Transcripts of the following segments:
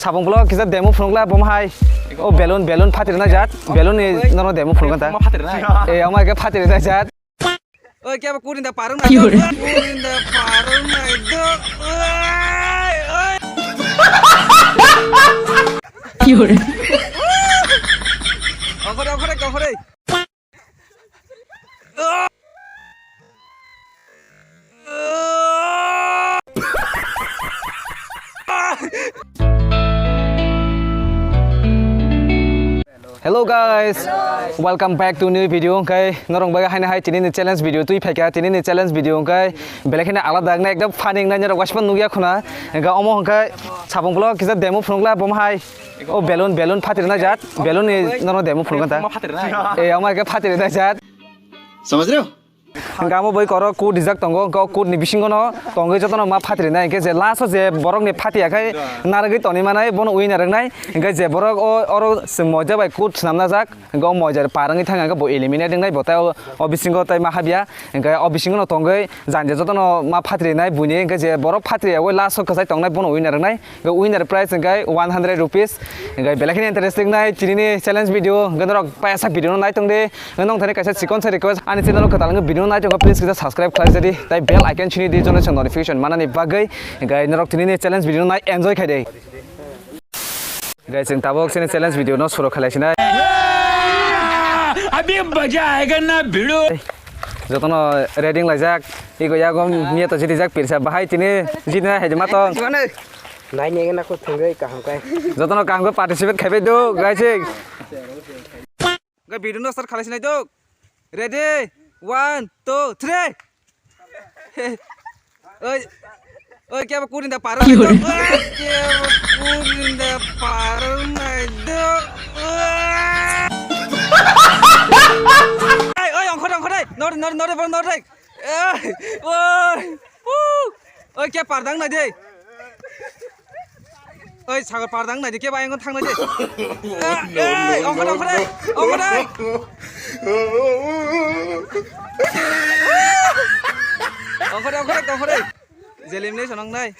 Sabong blog kita demo phunugla bomhai oh balloon phatir na jat balloon ni nono demo phungan ta eh amai ke phatir na jat oi kya kurin da parung na kurin da parung na do oi Fiore Kofore Hello guys, welcome back to new video. Okay, norong baga haina hai tini challenge video tui pheka tini challenge video kai belakina alada na ekdam funny na nyara washpan nugia khuna ga omo kai sabong blog kisa demo phungla bom hai oh balloon phatir na jat balloon ni nono demo phungan ta eh amai ke phatir na jat समझ रहे हो Gamo boy koro ku dijak tongo go ku ni bisingo no tongo jotono ma phatri na ke je last je borok ni phati akai naragi toni manai bono uin arang nai ke je borok oro moja bai ku snamna jak go moja parangi thanga ga bo eliminate nai bota o bisingo tai ma habia ke o bisingo no tongo janje jotono ma phatri nai buni ke je borok phatri o last ka sai tongnai bono uin arang nai ke winner prize ke 100 rupees ke belakini interesting nai tini challenge video gendorok paisa video nai tongde nong thani kaisa sikon sai request ani channel ko talang video nai tong please kita subscribe khlai jadi tai bell icon chini di jona notification manani bagai gai norok tini challenge video nai enjoy khai dei guys jeng tabok sini challenge video no suro khalaisina अभी मजा आएगा ना भिड़ो jotono reading lajak igo yagom mia to jidi jak pirsa bahai tini jidna hejma to nai ne na ko thungai kaham kai jotono kaham ko participate khaibe do guys gai video no start khalaisina do ready 1 2 3 oi kya kurin da parung kurin da parung do oi ongkho dai nor oi kya pardang na dei oi sagar pardang na dei ke bayang thang na dei ongkho dai ongkho dai jelim nei sonong nai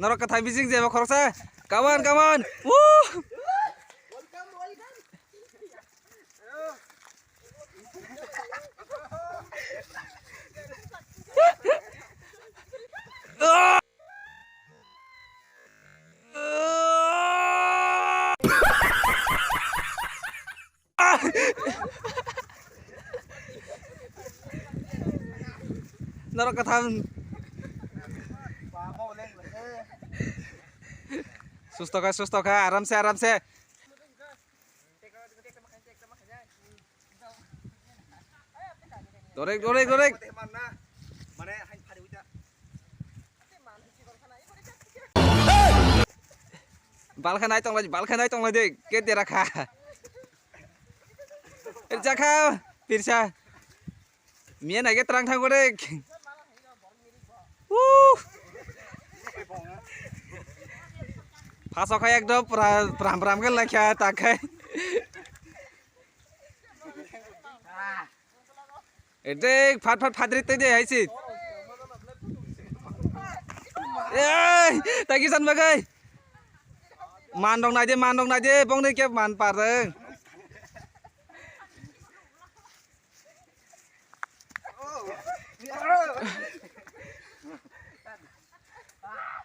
norok kathai bising je ba khorsa come on Norok katham susto ka aram se dorek balkhanai tong lai de ke de rakha jakha pirsa mia nai ke trang thang gore Pasok khai ekdom pram ke lakha takai ede phatri te de haisi tagisan bagai mandong nai de bong de ke man pareng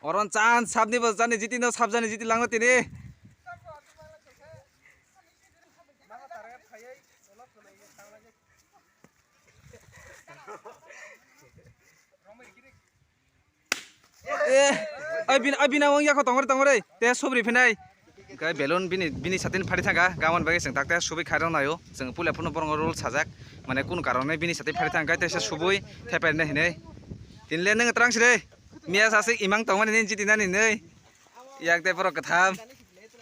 Orang chan sabni bajani jiti no sabjani jiti langna tini abina wong yakho tongore te sobri phinai kai balloon bini satin phari thanga gamon bagi seng takta subai khairang nayo seng pula phunu borong rule sajak mane kun karone bini satin phari thanga te subui thepai na hine tinle nang trang sire mia sase imang tongman ni jitina ni nei yak te poro katham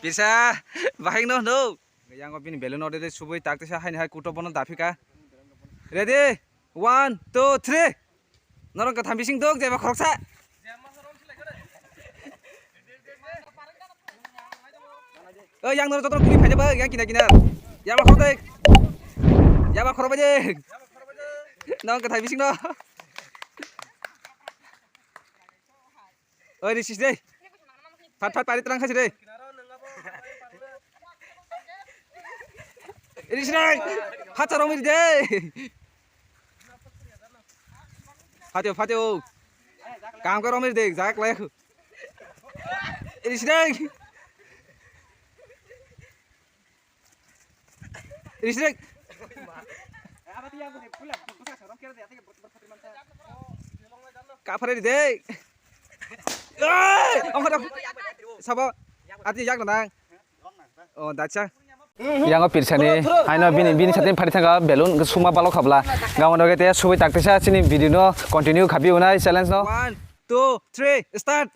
bisa bahing no yang bini balloon ode subui takta sa hain hai kuto bono dafika ready 1 2 3 norong katham bising dog jeba khoroksa yang nor totor kuni phaja ba yang kina ya ba khorte ya ba khoro ba je nong ka thai bising no oi di sini deh fat pari terang kasih deh di sini fat carong ini deh fatio काम करो मेरे देख जाक लायक इरिशदेग काफरे देख ông không sao bao ati yak nang oh dacha yang o pirsani haino bini satin phari thanga balloon suma balok khabla gawan doge te subai taktesa sini video no continue khabi unai challenge no 1 2 3 start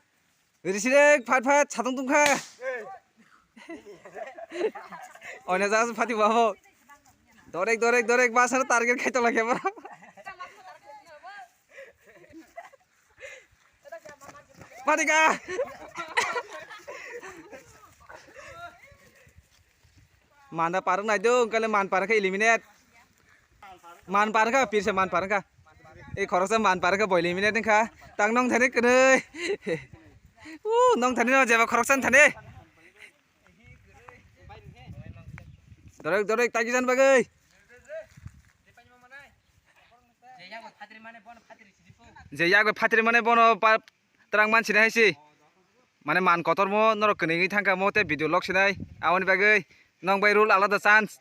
risirek phat chatung tungkha oine jas phati babo dorek basar target khaito lage bro patika Mana parang na dong kalau man parang ka eliminate man parang ka pirsa man parang ka khoroksa man parang ka boy eliminate nang ka tang nong thane kene nong thane no jeba khoroksan thane dorek tagisan bagai je yak phatri mane bono terang man sinai si mane man kotor mo norok kene ngi thangka mo te video log sinai awon bagai nong bay rule alada chance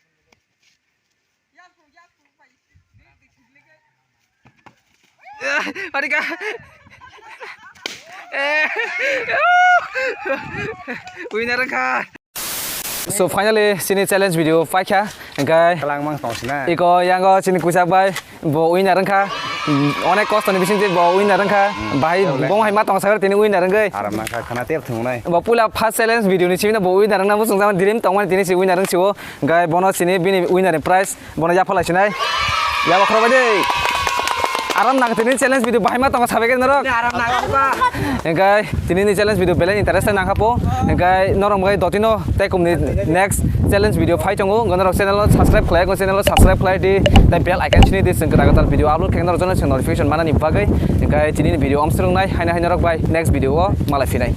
Parika winner ka so finally sini challenge video paikha engkai Kalang mang tong sina. iko yang go sini kusak bai bo winner ka onek cost ni bising bo winner ka bai bong hai ma tong sagar tini winner ngai Aram na ka khana tep thung nai. bo pula first challenge video ni sini bo winner na busung zaman dirim tong man tini si winner siwo gai bono sini bini winner prize bono ya phala sinai ya bakro bade aram nang tini challenge video bai ma tong sabege norok Aram na ka ba. engkai tini ni challenge video belen interest nang kapo engkai norong gai dotino te kumni next challenge video phai chongo gonorok channel subscribe khlai go channel subscribe khlai di the bell icon chini di sing kata video upload kengnar jono sing notification mana ni bagai engkai tini video omstrung nai haina rok bai next video o malai finai